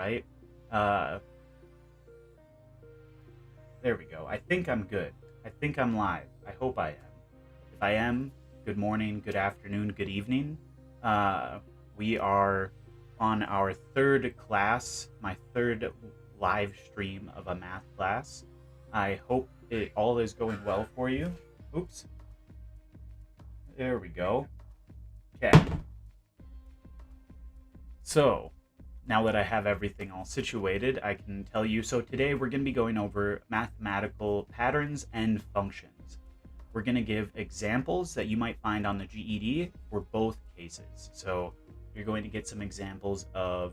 right? There we go. I think I'm good. I think I'm live. I hope I am. If I am, good morning, good afternoon, good evening. We are on our third class, my third live stream of a math class. I hope it all is going well for you. Oops. There we go. Okay. So, now that I have everything all situated, I can tell you. So today we're going to be going over mathematical patterns and functions. We're going to give examples that you might find on the GED for both cases. So you're going to get some examples of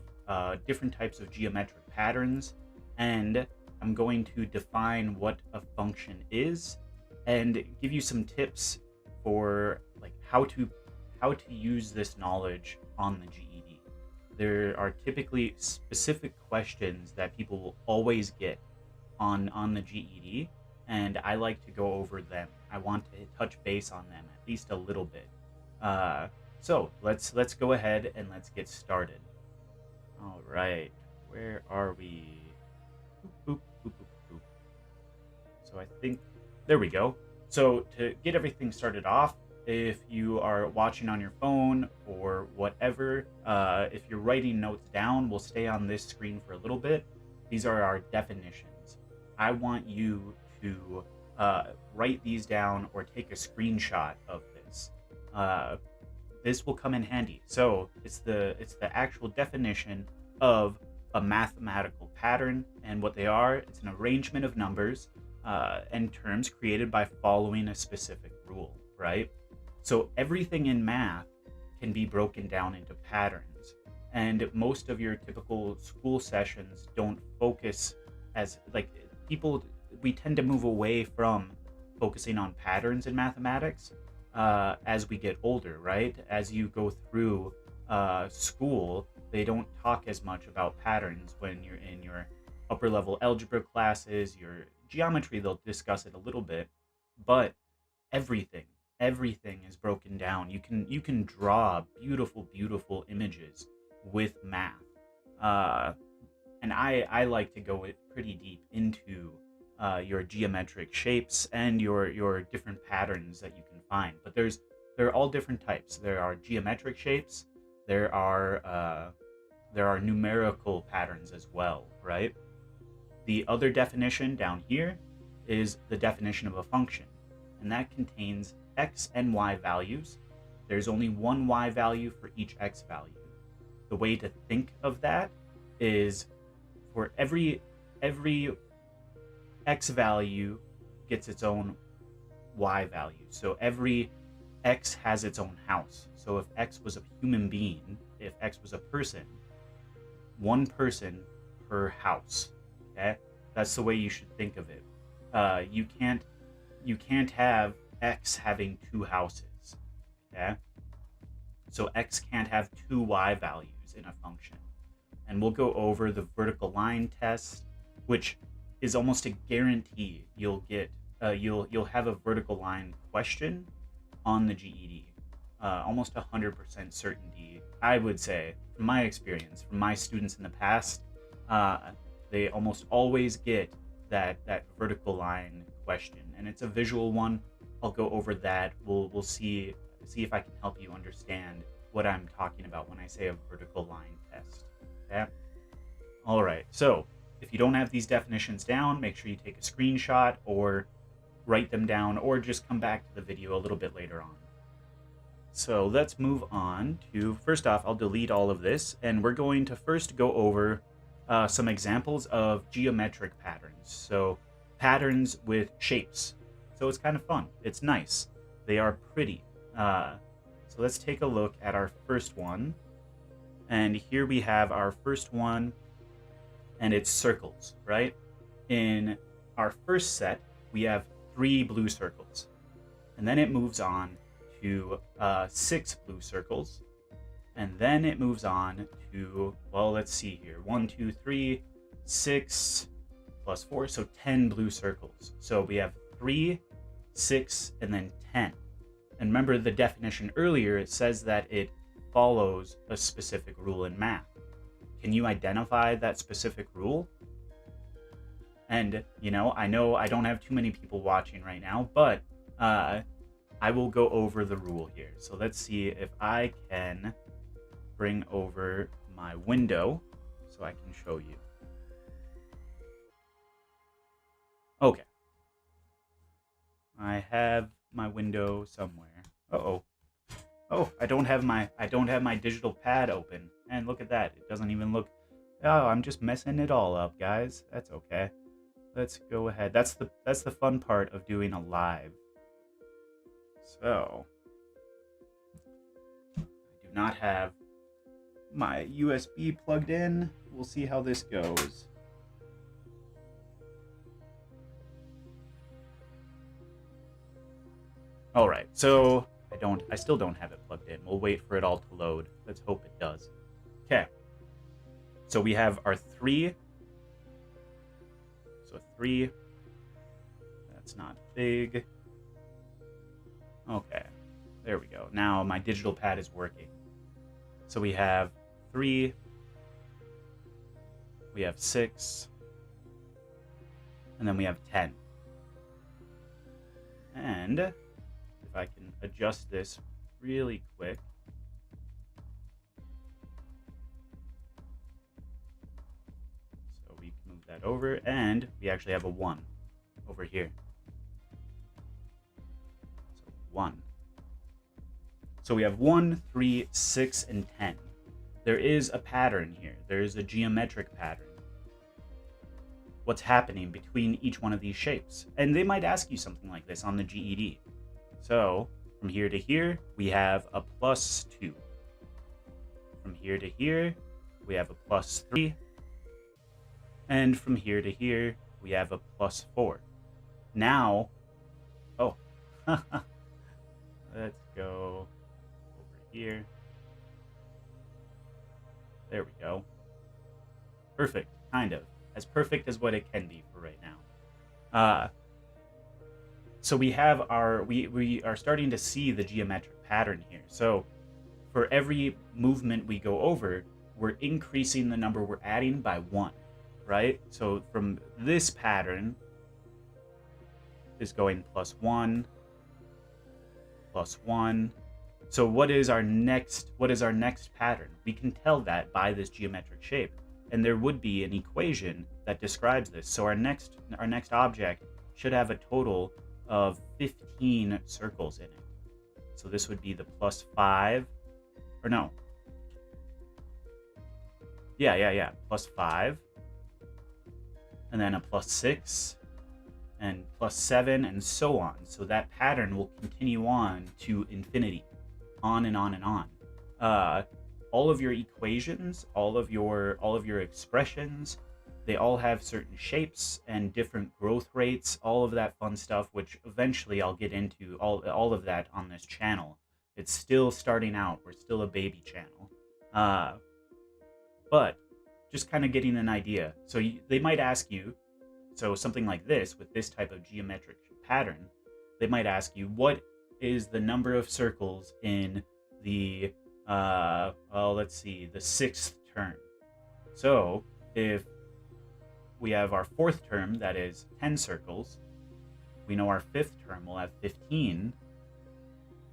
different types of geometric patterns, and I'm going to define what a function is and give you some tips for like how to use this knowledge on the GED. There are typically specific questions that people will always get on the GED, and I like to go over them. I want to touch base on them at least a little bit. So let's go ahead and let's get started. All right, where are we? Boop, boop, boop, boop. So I think there we go. So to get everything started off, if you are watching on your phone or whatever, if you're writing notes down, we'll stay on this screen for a little bit. These are our definitions. I want you to write these down or take a screenshot of this. This will come in handy. So it's the actual definition of a mathematical pattern, and what they are, it's an arrangement of numbers and terms created by following a specific rule, right? So everything in math can be broken down into patterns, and most of your typical school sessions don't focus as like people. We tend to move away from focusing on patterns in mathematics as we get older, right? As you go through school, they don't talk as much about patterns when you're in your upper level algebra classes, your geometry, they'll discuss it a little bit, but everything is broken down. You can draw beautiful images with math, and I like to go pretty deep into your geometric shapes and your different patterns that you can find. But there are all different types. There are geometric shapes. There are numerical patterns as well, right? The other definition down here is the definition of a function, and that contains x and y values. There's only one y value for each x value. The way to think of that is for every x value gets its own y value. So every x has its own house. So if x was a human being, if x was a person, one person per house. Okay, that's the way you should think of it. You can't have x having two houses. Okay, so x can't have two y values in a function. And we'll go over the vertical line test, which is almost a guarantee you'll get. You'll have a vertical line question on the GED. Almost 100% certainty, I would say, from my experience, from my students in the past, they almost always get that vertical line question, and it's a visual one. I'll go over that. We'll see if I can help you understand what I'm talking about when I say a vertical line test. Okay. All right. So if you don't have these definitions down, make sure you take a screenshot or write them down, or just come back to the video a little bit later on. So let's move on to, first off, I'll delete all of this, and we're going to first go over some examples of geometric patterns. So patterns with shapes. So it's kind of fun. It's nice. They are pretty. So let's take a look at our first one. And here we have our first one, and it's circles, right? In our first set, we have 3 blue circles. And then it moves on to 6 blue circles. And then it moves on to, well, let's see here. 1, 2, 3, 6 plus 4, so 10 blue circles. So we have 3, 6, and then 10. And remember the definition earlier, it says that it follows a specific rule in math. Can you identify that specific rule? And, you know I don't have too many people watching right now, but I will go over the rule here. So let's see if I can bring over my window so I can show you. Okay. I have my window somewhere. Uh-oh. Oh, I don't have my digital pad open. And look at that. It doesn't even look. Oh, I'm just messing it all up, guys. That's okay. Let's go ahead. That's the fun part of doing a live. So, I do not have my USB plugged in. We'll see how this goes. All right, so I still don't have it plugged in. We'll wait for it all to load. Let's hope it does. Okay. So we have our 3. So 3. That's not big. Okay. There we go. Now my digital pad is working. So we have 3. We have 6. And then we have 10. And if I can adjust this really quick. So we can move that over, and we actually have a 1 over here. So 1. So we have 1, 3, 6, and 10. There is a pattern here. There is a geometric pattern. What's happening between each one of these shapes? And they might ask you something like this on the GED. So from here to here, we have a +2. From here to here, we have a +3. And from here to here, we have a +4. Now, oh, let's go over here. There we go. Perfect, kind of. As perfect as what it can be for right now. So we have we are starting to see the geometric pattern here. So for every movement we go over, we're increasing the number we're adding by 1, right? So from this pattern is going +1, +1. So what is our next pattern? We can tell that by this geometric shape. And there would be an equation that describes this. So our next object should have a total of 15 circles in it. So this would be the +5, or no. Yeah, +5. And then a +6, and +7, and so on. So that pattern will continue on to infinity, on and on and on. All of your equations, all of your expressions, they all have certain shapes and different growth rates, all of that fun stuff, which eventually I'll get into all of that on this channel. It's still starting out. We're still a baby channel. But just kind of getting an idea. So they might ask you, so something like this, with this type of geometric pattern, they might ask you, what is the number of circles in the let's see, the 6th term. So if we have our 4th term, that is 10 circles, we know our 5th term will have 15.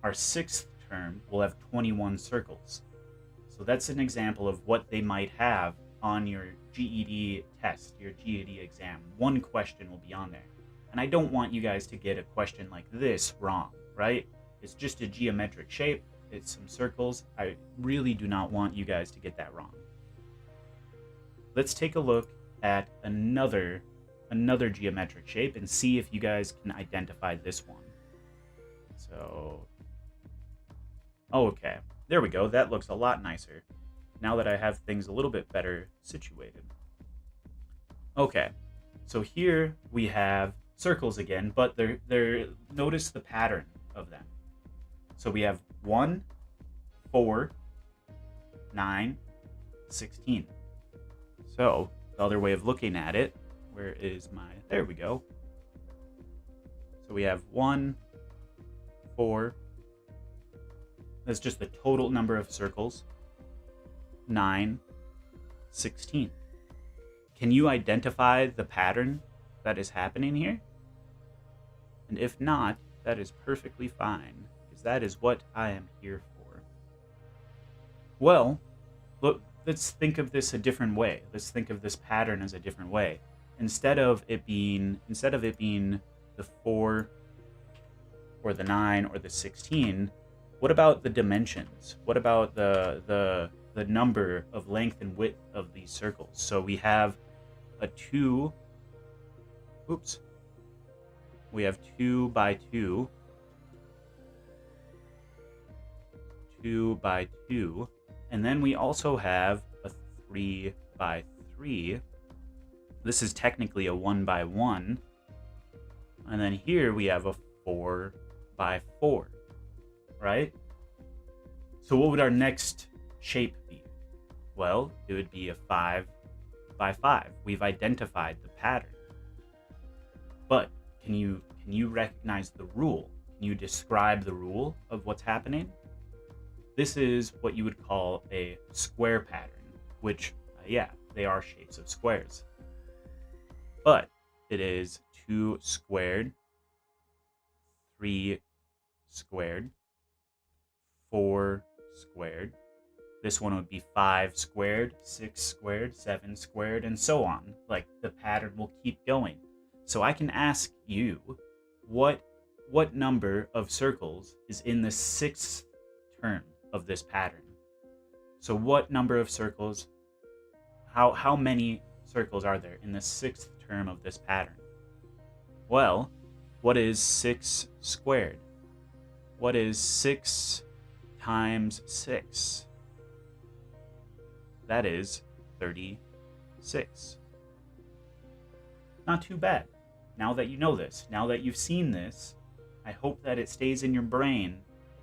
Our 6th term will have 21 circles. So that's an example of what they might have on your GED test, your GED exam. One question will be on there. And I don't want you guys to get a question like this wrong, right? It's just a geometric shape. It's some circles. I really do not want you guys to get that wrong. Let's take a look at another geometric shape and see if you guys can identify this one. So, oh, okay. There we go. That looks a lot nicer now that I have things a little bit better situated. Okay. So here we have circles again, but they're notice the pattern of them. So we have 1, 4, 9, 16. So the other way of looking at it, where is my, there we go. So we have 1, 4, that's just the total number of circles. 9, 16. Can you identify the pattern that is happening here? And if not, that is perfectly fine, because that is what I am here for. Well, look, let's think of this a different way. Let's think of this pattern as a different way. Instead of it being the 4 or the 9 or the 16, what about the dimensions? What about the number of length and width of these circles? So we have a 2. Oops. We have 2 by 2. 2 by 2. And then we also have a 3 by 3. This is technically a 1 by 1. And then here we have a 4 by 4. Right? So what would our next shape be? Well, it would be a 5 by 5. We've identified the pattern. But can you recognize the rule? Can you describe the rule of what's happening? This is what you would call a square pattern, which, yeah, they are shapes of squares. But it is 2 squared, 3 squared, 4 squared. This one would be 5 squared, 6 squared, 7 squared, and so on. Like, the pattern will keep going. So I can ask you, what number of circles is in the 6th term of this pattern? So what number of circles, how many circles are there in the 6th term of this pattern? Well, what is 6 squared? What is 6 times 6? That is 36. Not too bad. Now that you know this, now that you've seen this, I hope that it stays in your brain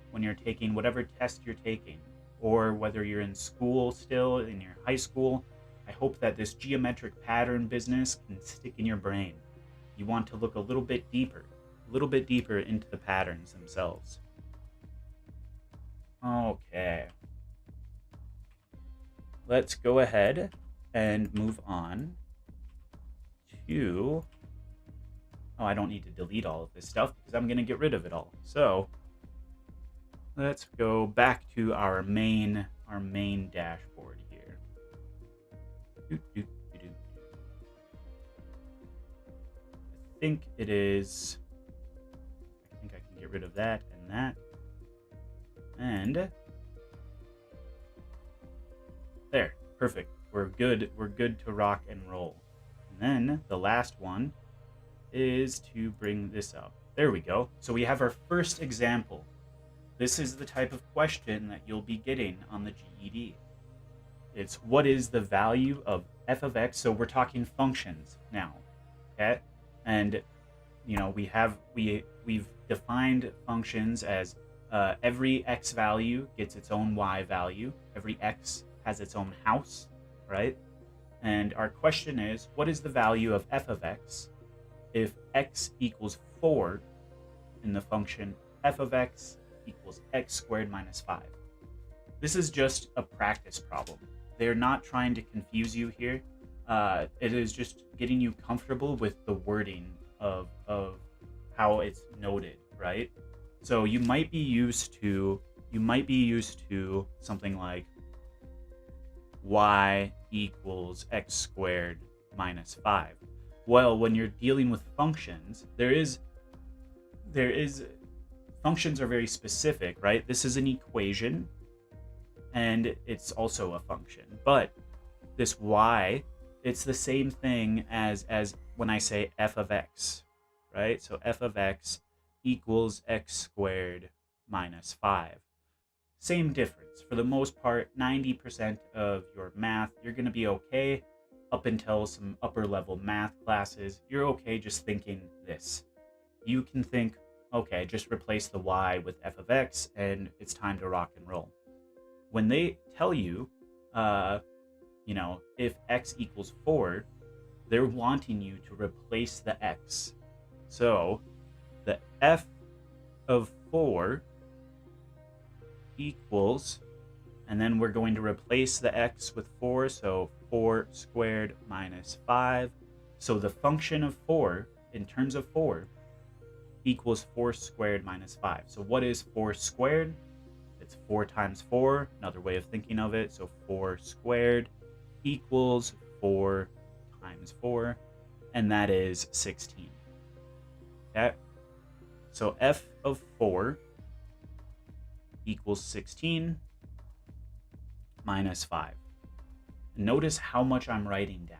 when you're taking whatever test you're taking, or whether you're in school still, in your high school. I hope that this geometric pattern business can stick in your brain. You want to look a little bit deeper into the patterns themselves. Okay. Let's go ahead and move on to... Oh, I don't need to delete all of this stuff because I'm going to get rid of it all. So let's go back to our main dashboard here. I think it is... I think I can get rid of that and that. And there, perfect. We're good to rock and roll. And then the last one is to bring this up. There we go. So we have our first example. This is the type of question that you'll be getting on the GED. It's what is the value of f of x? So we're talking functions now, okay? And you know, we've defined functions as every x value gets its own y value. Every x has its own house, right? And our question is, what is the value of f of x if x equals 4 in the function f of x equals x squared minus 5? This is just a practice problem. They're not trying to confuse you here. It is just getting you comfortable with the wording of how it's noted, right? So you might be used to something like y equals x squared minus 5. Well, when you're dealing with functions, functions are very specific, right? This is an equation, and it's also a function. But this y, it's the same thing as when I say f of x, right? So f of x equals x squared minus 5. Same difference. For the most part, 90% of your math, you're going to be okay. Up until some upper level math classes, you're okay just thinking this. You can think, okay, just replace the y with f of x and it's time to rock and roll. When they tell you, if x equals 4, they're wanting you to replace the x. So the f of 4 equals, and then we're going to replace the x with 4, so 4 squared minus 5. So the function of 4, in terms of 4, equals 4 squared minus 5. So what is 4 squared? It's 4 times 4, another way of thinking of it. So 4 squared equals 4 times 4, and that is 16. Okay? So f of 4 equals 16 minus 5. Notice how much I'm writing down.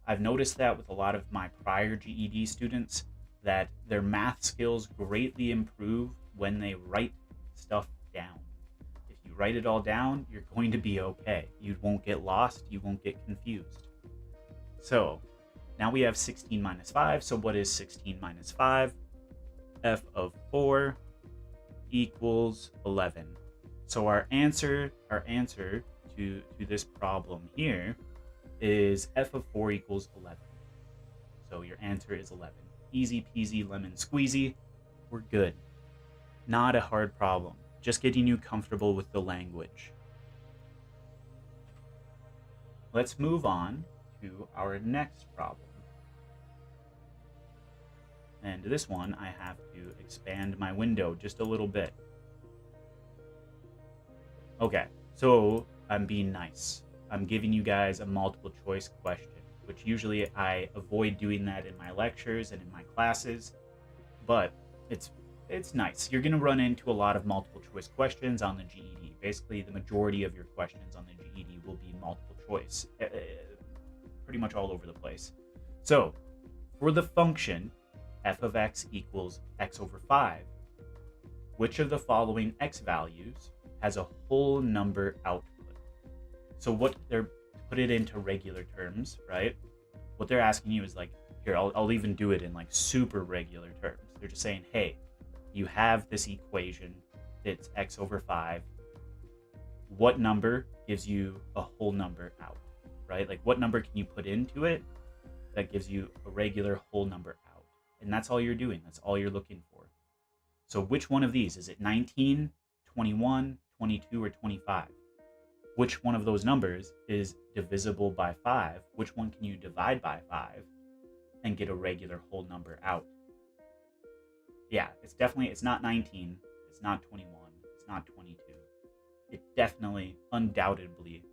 I've noticed that with a lot of my prior GED students, that their math skills greatly improve when they write stuff down. If you write it all down, you're going to be okay. You won't get lost, you won't get confused. So now we have 16 minus 5. So what is 16 minus 5? F of 4 equals 11. So our answer to this problem here is f of 4 equals 11. So your answer is 11. Easy peasy lemon squeezy. We're good. Not a hard problem. Just getting you comfortable with the language. Let's move on to our next problem. And this one, I have to expand my window just a little bit. Okay, so I'm being nice. I'm giving you guys a multiple choice question, which usually I avoid doing that in my lectures and in my classes, but it's nice. You're going to run into a lot of multiple choice questions on the GED. Basically, the majority of your questions on the GED will be multiple choice, pretty much all over the place. So, for the function f of x equals x over 5, which of the following x values has a whole number output? So what they're, put it into regular terms, right? What they're asking you is like, here, I'll even do it in like super regular terms. They're just saying, hey, you have this equation, it's x over 5. What number gives you a whole number out, right? Like what number can you put into it that gives you a regular whole number out? And that's all you're doing. That's all you're looking for. So which one of these? Is it 19, 21, 22, or 25? Which one of those numbers is divisible by 5? Which one can you divide by 5 and get a regular whole number out? Yeah, it's not 19, it's not 21, it's not 22. It definitely, undoubtedly,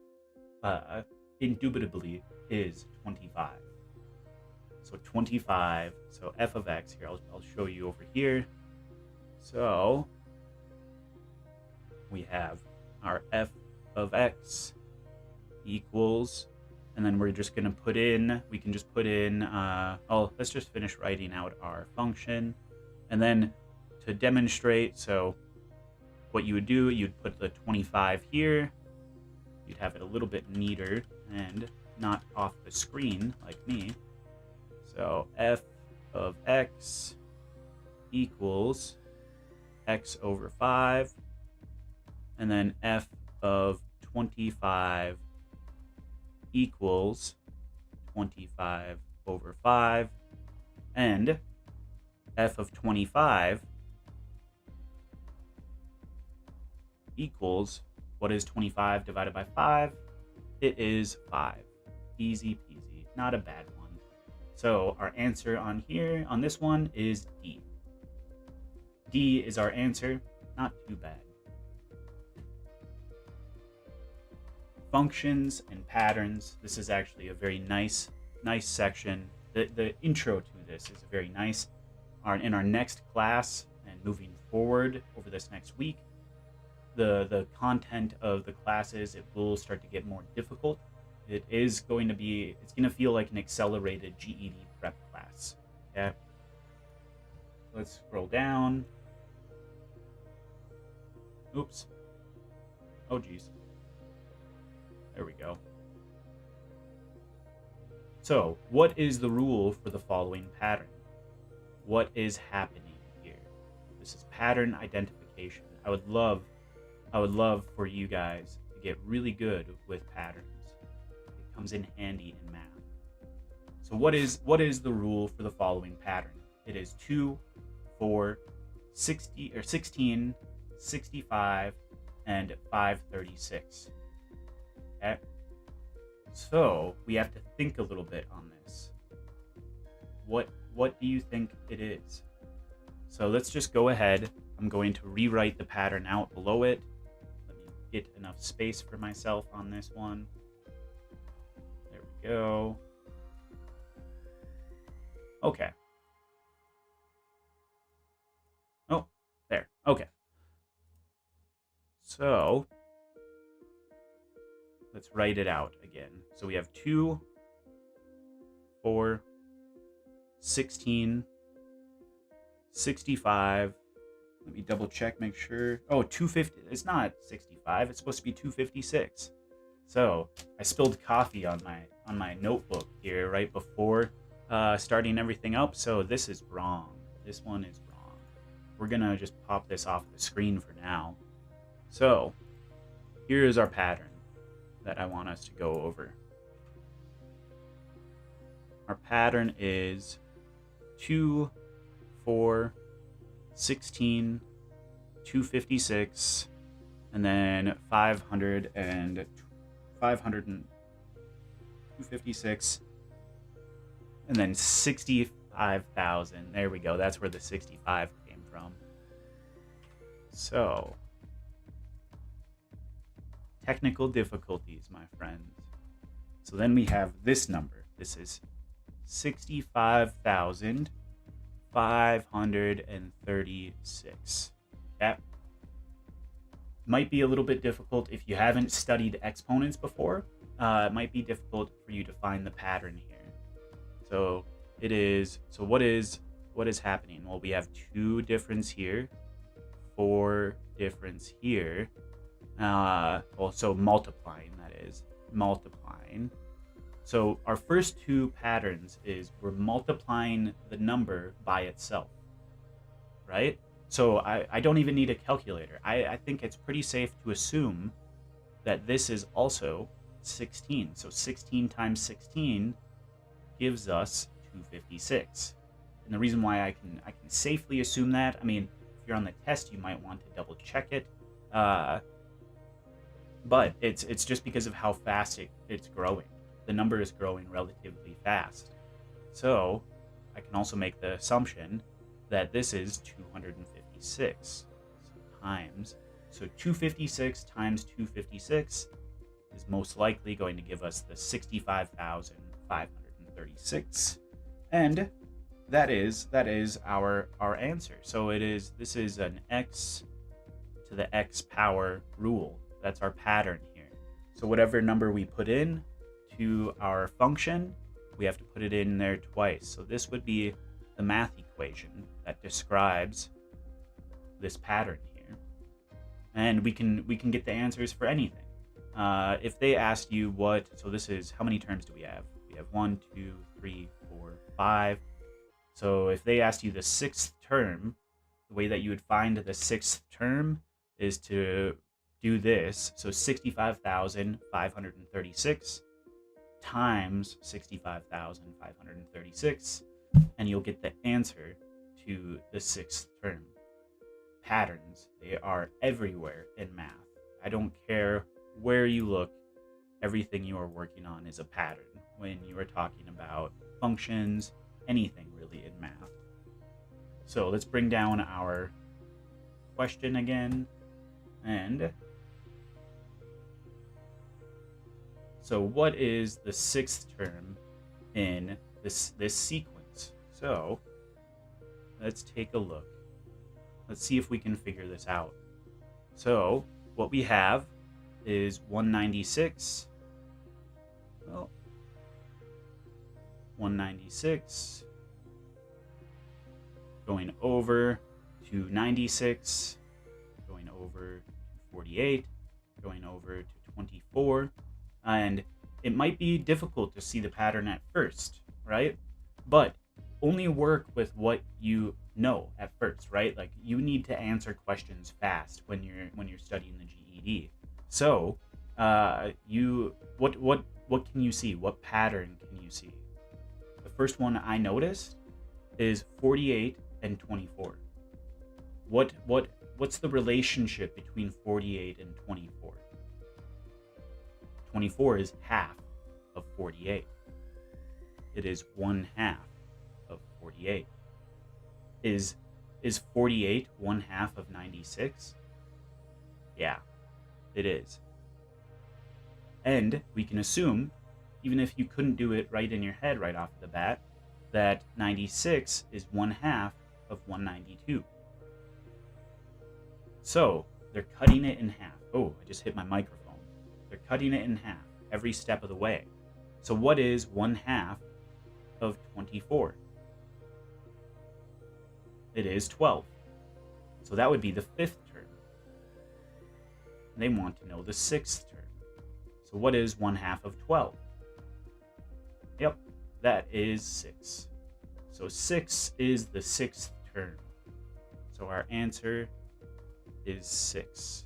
indubitably is 25. So 25, so f of x, here, I'll show you over here. So we have our f of x equals, and then we're just going to put in, we can just put in, let's just finish writing out our function. And then to demonstrate, so what you would do, you'd put the 25 here, you'd have it a little bit neater and not off the screen like me. So f of x equals x over 5, and then f of 25 equals 25 over 5, and f of 25 equals, what is 25 divided by 5? It is 5. Easy peasy, not a bad one. So our answer on here, on this one, is D. D is our answer, not too bad. Functions and patterns. This is actually a very nice section. The intro to this is very nice. In our next class and moving forward over this next week, the content of the classes, it will start to get more difficult. It's going to feel like an accelerated GED prep class. Okay. Let's scroll down. Oops. Oh geez. There we go. So, what is the rule for the following pattern? What is happening here? This is pattern identification. I would love for you guys to get really good with patterns. It comes in handy in math. So what is the rule for the following pattern? It is 2, 4, 60 or 16, 65, and 536. Okay? So we have to think a little bit on this. What do you think it is? So let's just go ahead. I'm going to rewrite the pattern out below it. Let me get enough space for myself on this one. There we go. Okay. Oh, there. Okay. So let's write it out again. So we have 2, 4, 16, 65. Let me double check, make sure. Oh, 250. It's not 65. It's supposed to be 256. So I spilled coffee on my notebook here right before starting everything up. So this is wrong. This one is wrong. We're gonna just pop this off the screen for now. So here is our pattern that I want us to go over. Our pattern is 2, 4, 16, 256, and then 256, and then 65,000. There we go. That's where the 65 came from. So, technical difficulties, my friends. So then we have this number. This is 65,536. That might be a little bit difficult if you haven't studied exponents before. It might be difficult for you to find the pattern here. So it is. So what is happening? Well, we have 2 difference here, 4 difference here. Also multiplying. That is multiplying. So our first 2 patterns is we're multiplying the number by itself, right? So I don't even need a calculator. I think it's pretty safe to assume that this is also 16. So 16 times 16 gives us 256. And the reason why I can safely assume that, I mean, if you're on the test, you might want to double check it. But it's just because of how fast it's growing. The number is growing relatively fast. So I can also make the assumption that this is 256 times. So 256 times 256 is most likely going to give us the 65,536. And that is our answer. So this is an x to the x power rule. That's our pattern here. So whatever number we put in to our function, we have to put it in there twice. So this would be the math equation that describes this pattern here. And we can get the answers for anything. If they asked you so this is, how many terms do we have? We have 1, 2, 3, 4, 5. So if they asked you the 6th term, the way that you would find the 6th term is to do this. So 65,536 times 65,536, and you'll get the answer to the 6th term. Patterns, they are everywhere in math. I don't care where you look, everything you are working on is a pattern when you are talking about functions, anything really in math. So let's bring down our question again. And so what is the 6th term in this sequence? So let's take a look. Let's see if we can figure this out. So what we have is 196. Well, 196 going over to 96, going over to 48, going over to 24. And it might be difficult to see the pattern at first, right? But only work with what you know at first, right? Like, you need to answer questions fast when you're studying the GED. So, what can you see? What pattern can you see? The first one I noticed is 48 and 24. What's the relationship between 48 and 24? 24 is half of 48. It is 1/2 of 48. Is 48 1/2 of 96? Yeah, it is. And we can assume, even if you couldn't do it right in your head right off the bat, that 96 is 1/2 of 192. So they're cutting it in half. Oh, I just hit my microphone. They're cutting it in half every step of the way. So what is 1/2 of 24? It is 12. So that would be the 5th term. And they want to know the 6th term. So what is 1/2 of 12? Yep, that is 6. So 6 is the 6th term. So our answer is 6.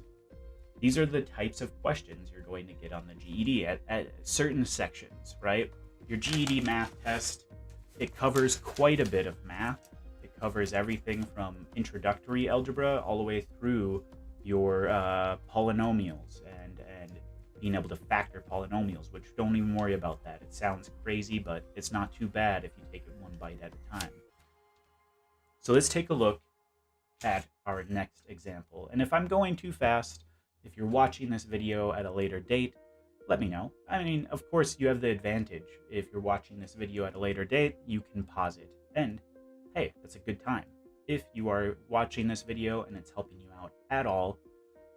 These are the types of questions you're going to get on the GED at certain sections, right? Your GED math test, it covers quite a bit of math. It covers everything from introductory algebra all the way through your polynomials and being able to factor polynomials, which don't even worry about that. It sounds crazy, but it's not too bad if you take it one bite at a time. So let's take a look at our next example. And if I'm going too fast, if you're watching this video at a later date, let me know. I mean, of course, you have the advantage. If you're watching this video at a later date, you can pause it. And hey, that's a good time. If you are watching this video and it's helping you out at all,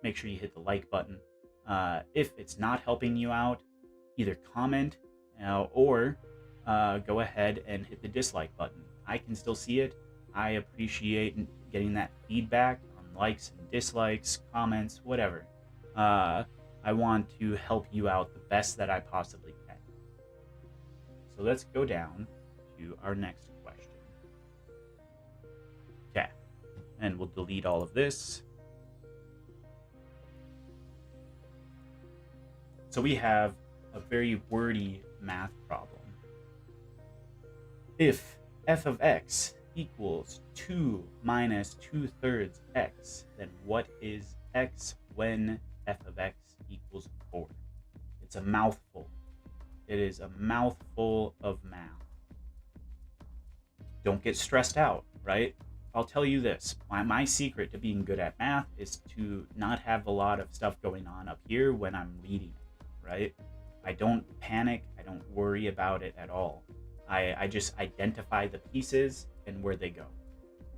make sure you hit the like button. If it's not helping you out, either comment or go ahead and hit the dislike button. I can still see it. I appreciate getting that feedback on likes and dislikes, comments, whatever. I want to help you out the best that I possibly can. So let's go down to our next question. Okay, and we'll delete all of this. So we have a very wordy math problem. If f of x equals 2 minus 2/3 x, then what is x when f of x equals 4? It's a mouthful. It is a mouthful of math. Don't get stressed out, right? I'll tell you this. My secret to being good at math is to not have a lot of stuff going on up here when I'm reading it, right? I don't panic. I don't worry about it at all. I just identify the pieces and where they go.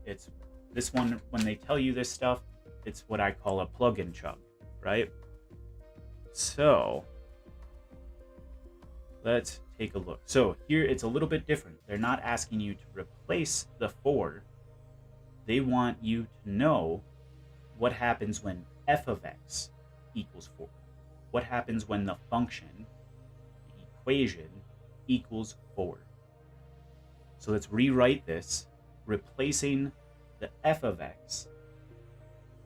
It's this one, when they tell you this stuff, it's what I call a plug and chug, right? So let's take a look. So here it's a little bit different. They're not asking you to replace the 4. They want you to know what happens when f of x equals 4. What happens when the function, the equation, equals 4. So let's rewrite this, replacing the f of x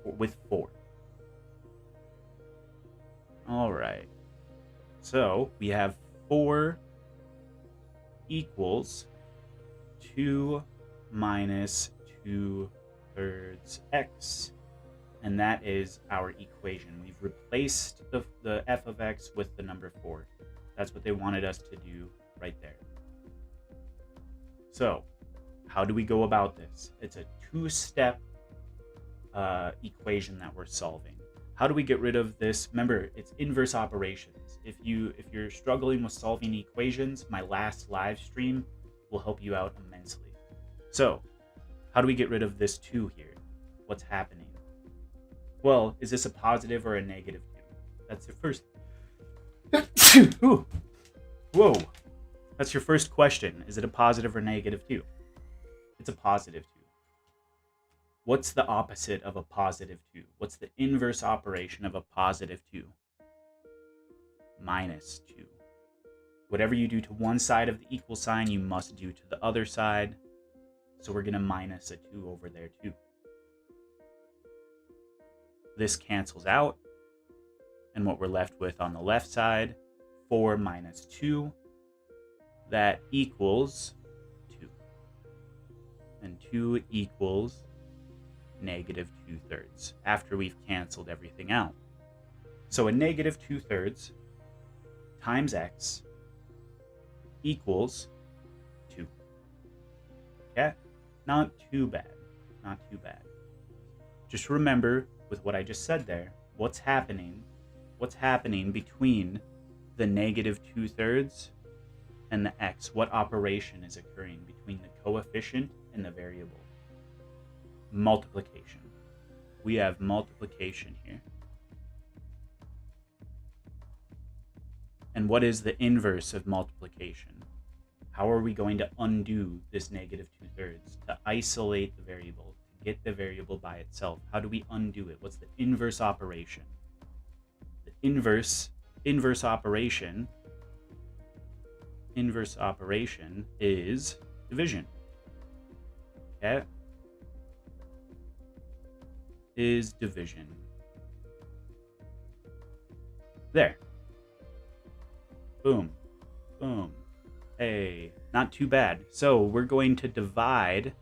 with 4. All right. So we have 4 equals 2 minus 2/3 x. And that is our equation. We've replaced the f of x with the number 4. That's what they wanted us to do right there. So how do we go about this? It's a 2-step equation that we're solving. How do we get rid of this? Remember, it's inverse operations. If you're struggling with solving equations, my last live stream will help you out immensely. So how do we get rid of this 2 here? What's happening? Well, is this a positive or a negative 2? That's your first. Ooh. Whoa. That's your first question. Is it a positive or negative 2? It's a positive 2. What's the opposite of a positive 2? What's the inverse operation of a positive 2? Minus 2. Whatever you do to one side of the equal sign, you must do to the other side. So we're going to minus a 2 over there too. This cancels out. And what we're left with on the left side, 4 minus 2, that equals 2. And 2 equals negative 2/3 after we've canceled everything out. So a negative 2/3 times x equals 2. Okay? Not too bad. Not too bad. Just remember with what I just said there, what's happening between the negative 2/3 and the x. What operation is occurring between the coefficient and the variable? Multiplication. We have multiplication here. And what is the inverse of multiplication? How are we going to undo this negative 2/3 to isolate the variable, to get the variable by itself? How do we undo it? What's the inverse operation? The inverse operation is division. Okay? Is division. There. Boom. Boom. Hey, not too bad. So we're going to divide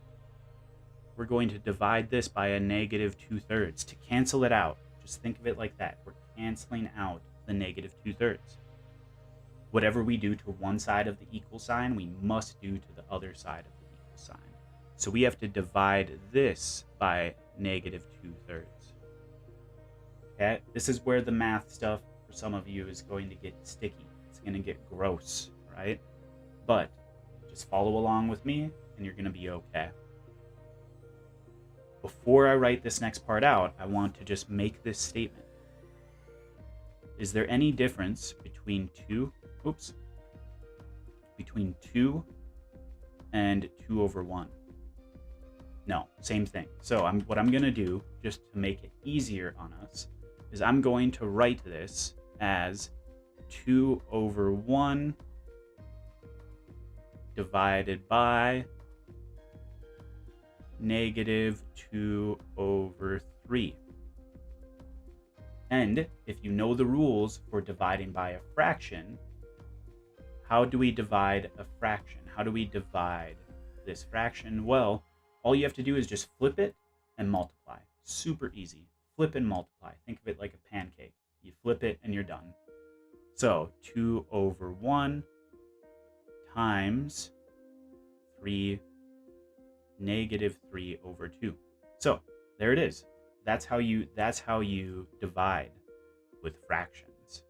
this by a negative 2/3 to cancel it out. Just think of it like that. We're canceling out the negative 2/3. Whatever we do to one side of the equal sign, we must do to the other side of the equal sign. So we have to divide this by negative 2/3. Okay, this is where the math stuff for some of you is going to get sticky. It's going to get gross, right? But just follow along with me and you're going to be okay. Before I write this next part out, I want to just make this statement. Is there any difference between 2 and 2/1? No, same thing. So what I'm going to do, just to make it easier on us, is I'm going to write this as 2/1 divided by negative 2/3. And if you know the rules for dividing by a fraction, how do we divide a fraction? How do we divide this fraction? Well, all you have to do is just flip it and multiply. Super easy. Flip and multiply. Think of it like a pancake. You flip it and you're done. So 2/1 times 3, negative 3/2. So there it is. That's how you divide with fractions.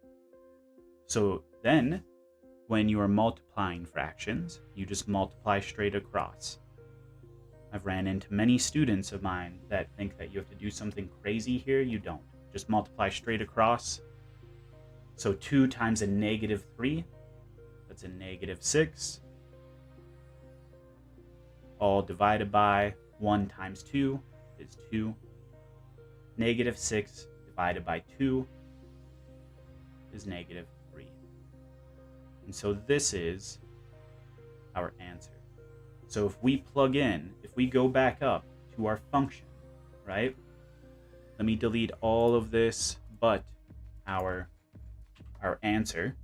So then when you are multiplying fractions, you just multiply straight across. I've ran into many students of mine that think that you have to do something crazy here. You don't. Just multiply straight across. So 2 times a negative 3, that's a negative 6. All divided by 1 times 2 is 2. Negative 6 divided by 2 is negative 3. And so this is our answer. So if we go back up to our function, right? Let me delete all of this but our answer.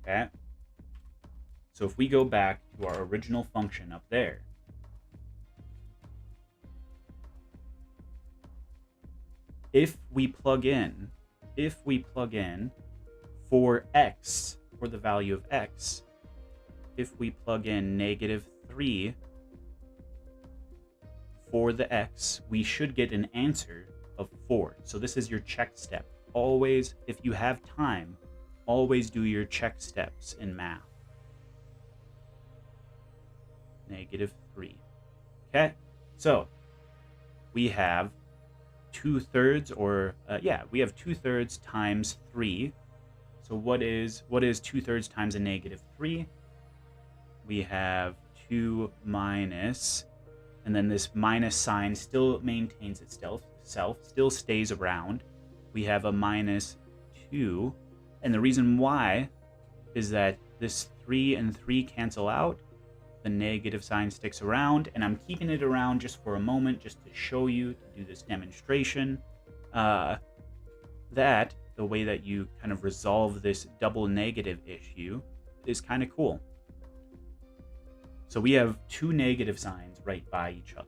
Okay? So if we go back to our original function up there, if we plug in for x, for the value of x, if we plug in negative 3 for the x, we should get an answer of 4. So this is your check step. Always, if you have time, always do your check steps in math. Negative 3. Okay, so we have 2/3, or we have 2/3 times 3. So what is 2/3 times a negative 3? We have 2 minus, and then this minus sign still maintains itself, still stays around. We have a minus 2, and the reason why is that this 3 and 3 cancel out. The negative sign sticks around, and I'm keeping it around just for a moment, just to show you, to do this demonstration, that the way that you kind of resolve this double negative issue is kind of cool. So we have 2 negative signs right by each other.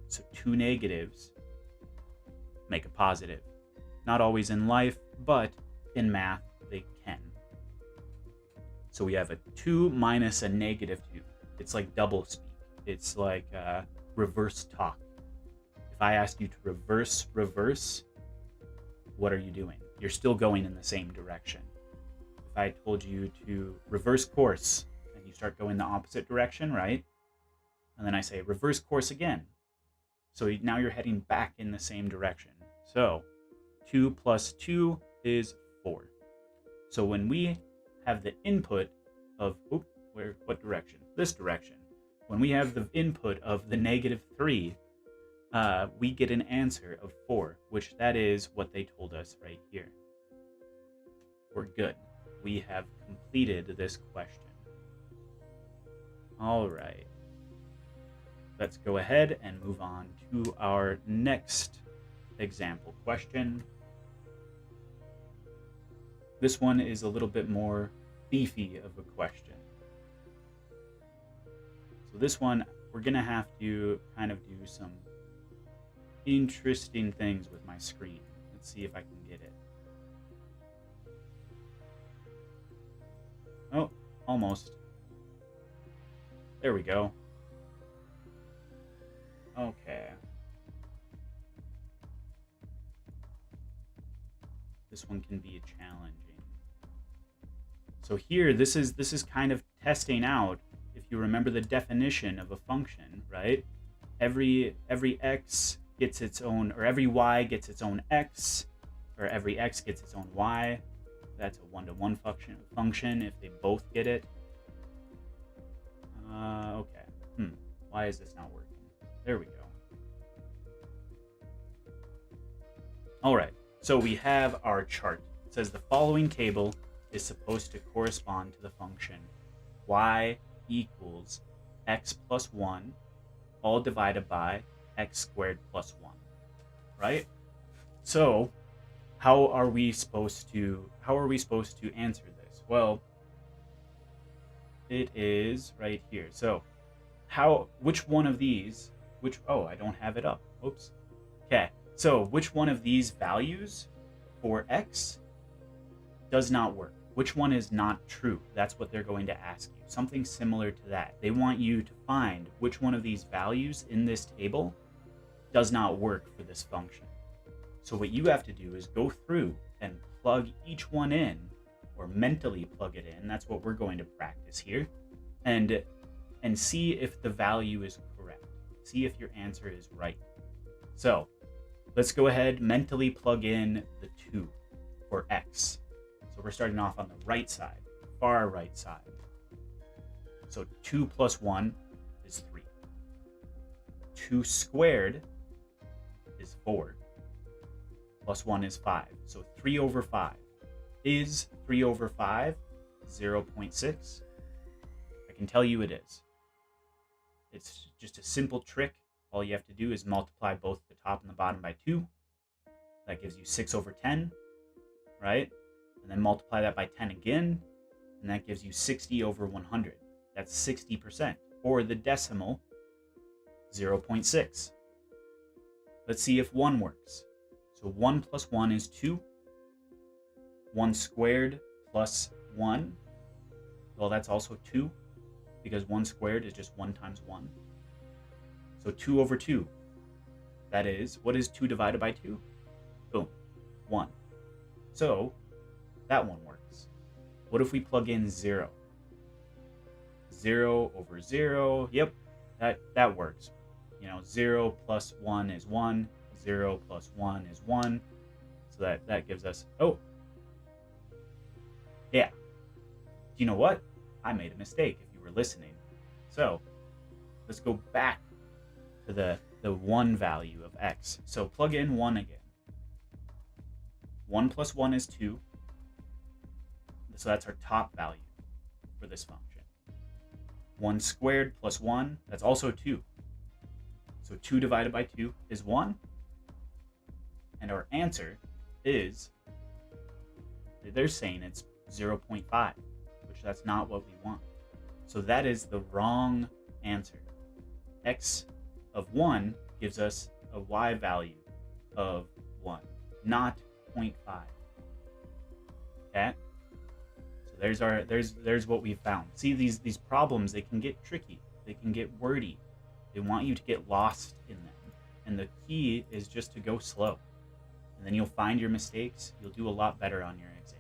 So 2 negatives make a positive. Not always in life, but in math, So we have a 2 minus a negative 2. It's like double speak. It's like reverse talk. If I asked you to reverse, what are you doing? You're still going in the same direction. If I told you to reverse course and you start going the opposite direction, right? And then I say reverse course again. So now you're heading back in the same direction. So 2 plus 2 is 4. So when we have the input of, what direction? This direction. When we have the input of the negative 3, we get an answer of 4, which that is what they told us right here. We're good. We have completed this question. All right. Let's go ahead and move on to our next example question. This one is a little bit more beefy of a question. So this one, we're going to have to kind of do some interesting things with my screen. Let's see if I can get it. Oh, almost. There we go. Okay. This one can be challenging. So here, this is kind of testing out, if you remember the definition of a function, right? Every x gets its own, or every y gets its own x, or every x gets its own y. That's a one-to-one function if they both get it. Okay. Why is this not working? There we go. All right. So we have our chart. It says the following table is supposed to correspond to the function y equals x plus 1, all divided by x squared plus 1, right? So how are we supposed to answer this? Well, it is right here. So which one of these, I don't have it up. Oops. Okay. So which one of these values for x does not work? Which one is not true? That's what they're going to ask you. Something similar to that. They want you to find which one of these values in this table does not work for this function. So what you have to do is go through and plug each one in, or mentally plug it in. That's what we're going to practice here. And see if the value is correct. See if your answer is right. So let's go ahead, mentally plug in the 2 for x. So we're starting off on the right side, far right side. So 2 plus 1 is 3. 2 squared is 4. Plus 1 is 5. So 3 over 5. Is 3 over 5 0.6? I can tell you it is. It's just a simple trick. All you have to do is multiply both the top and the bottom by 2. That gives you 6 over 10, right? And then multiply that by 10 again, and that gives you 60 over 100. That's 60%, or the decimal, 0.6. Let's see if 1 works. So 1 plus 1 is 2. 1 squared plus 1, well, that's also 2, because 1 squared is just 1 times 1. So 2 over 2. That is, what is 2 divided by 2? Boom, 1. So that one works. What if we plug in 0? 0 over 0. Yep, that works. 0 plus 1 is 1. 0 plus 1 is 1. So that gives us, yeah. Do you know what? I made a mistake if you were listening. So let's go back to the 1 value of x. So plug in 1 again. 1 plus 1 is 2. So that's our top value for this function. 1 squared plus 1, that's also 2. So 2 divided by 2 is 1. And our answer is, they're saying it's 0.5, which that's not what we want. So that is the wrong answer. X of 1 gives us a y value of 1, not 0.5. Okay? So There's what we found. See, these problems, they can get tricky. They can get wordy. They want you to get lost in them. And the key is just to go slow. And then you'll find your mistakes. You'll do a lot better on your exam.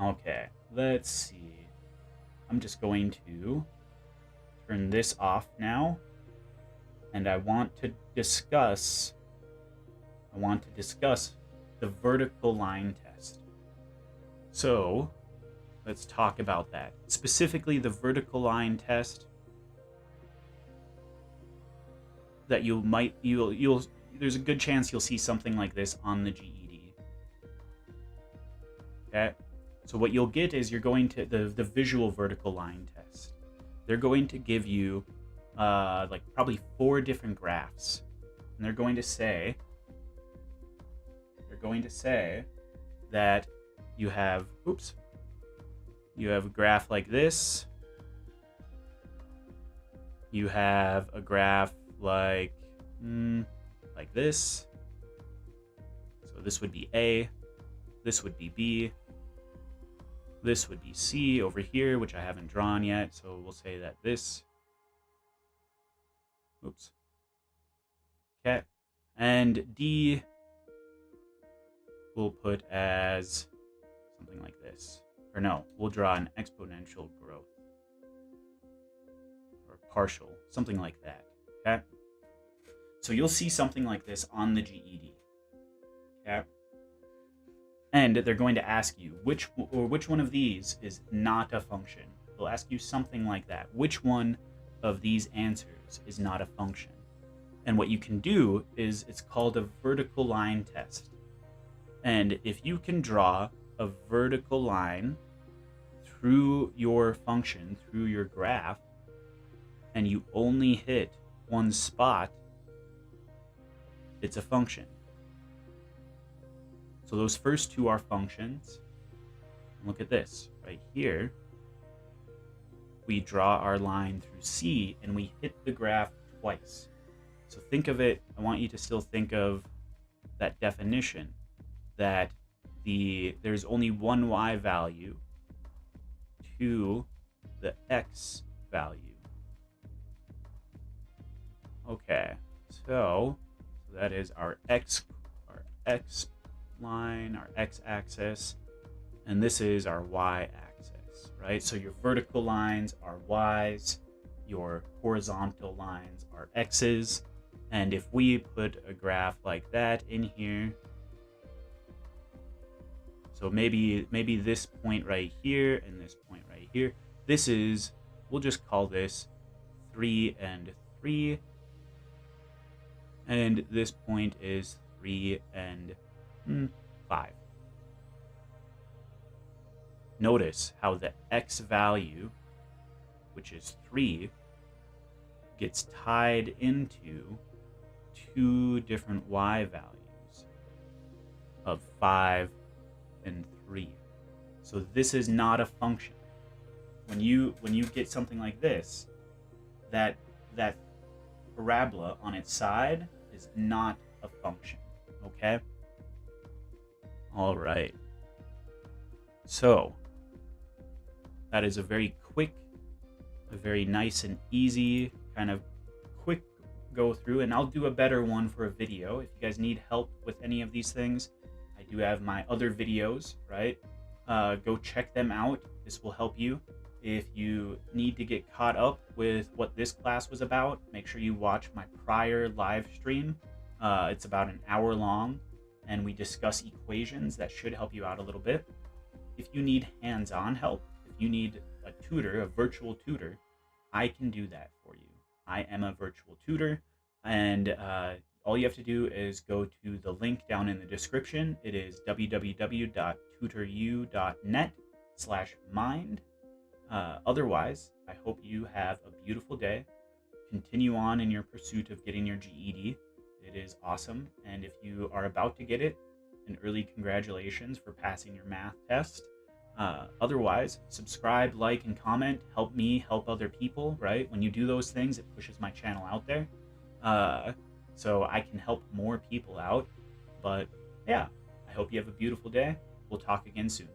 Okay, let's see. I'm just going to turn this off now. And I want to discuss the vertical line test. So let's talk about that. Specifically, the vertical line test that there's a good chance you'll see something like this on the GED. Okay, so what you'll get is you're going to the visual vertical line test. They're going to give you like probably 4 different graphs, and they're going to say that you have a graph like this. You have a graph like this. So this would be A, this would be B, this would be C over here, which I haven't drawn yet. So we'll say that this, okay, and D we'll put as something like this. Or no, we'll draw an exponential growth. Or partial, something like that, okay? So you'll see something like this on the GED, okay? And they're going to ask you, which one of these is not a function? They'll ask you something like that. Which one of these answers is not a function? And what you can do is, it's called a vertical line test. And if you can draw a vertical line through your function, through your graph, and you only hit one spot, it's a function. So those first 2 are functions. Look at this right here. We draw our line through C and we hit the graph twice. So think of it, I want you to still think of that definition, that there's only one y value to the x value. Okay, so that is our x line, our x-axis, and this is our y-axis, right? So your vertical lines are y's, your horizontal lines are x's, and if we put a graph like that in here, so maybe this point right here and this point right here, this is, we'll just call this 3 and 3, and this point is 3 and 5. Notice how the x value, which is 3, gets tied into 2 different y values of 5 and 3. So this is not a function. When you get something like this, that parabola on its side is not a function, okay? All right. So that is a very quick, a very nice and easy kind of quick go through, and I'll do a better one for a video. If you guys need help with any of these things, I do have my other videos, right? Go check them out. This will help you. If you need to get caught up with what this class was about, make sure you watch my prior live stream. It's about an hour long, and we discuss equations that should help you out a little bit. If you need hands-on help, if you need a tutor, a virtual tutor, I can do that for you. I am a virtual tutor, and all you have to do is go to the link down in the description. It is www.tutoru.net/mind. Otherwise, I hope you have a beautiful day. Continue on in your pursuit of getting your GED. It is awesome. And if you are about to get it, an early congratulations for passing your math test. Otherwise, subscribe, like, and comment. Help me help other people, right? When you do those things, it pushes my channel out there. So I can help more people out. But yeah, I hope you have a beautiful day. We'll talk again soon.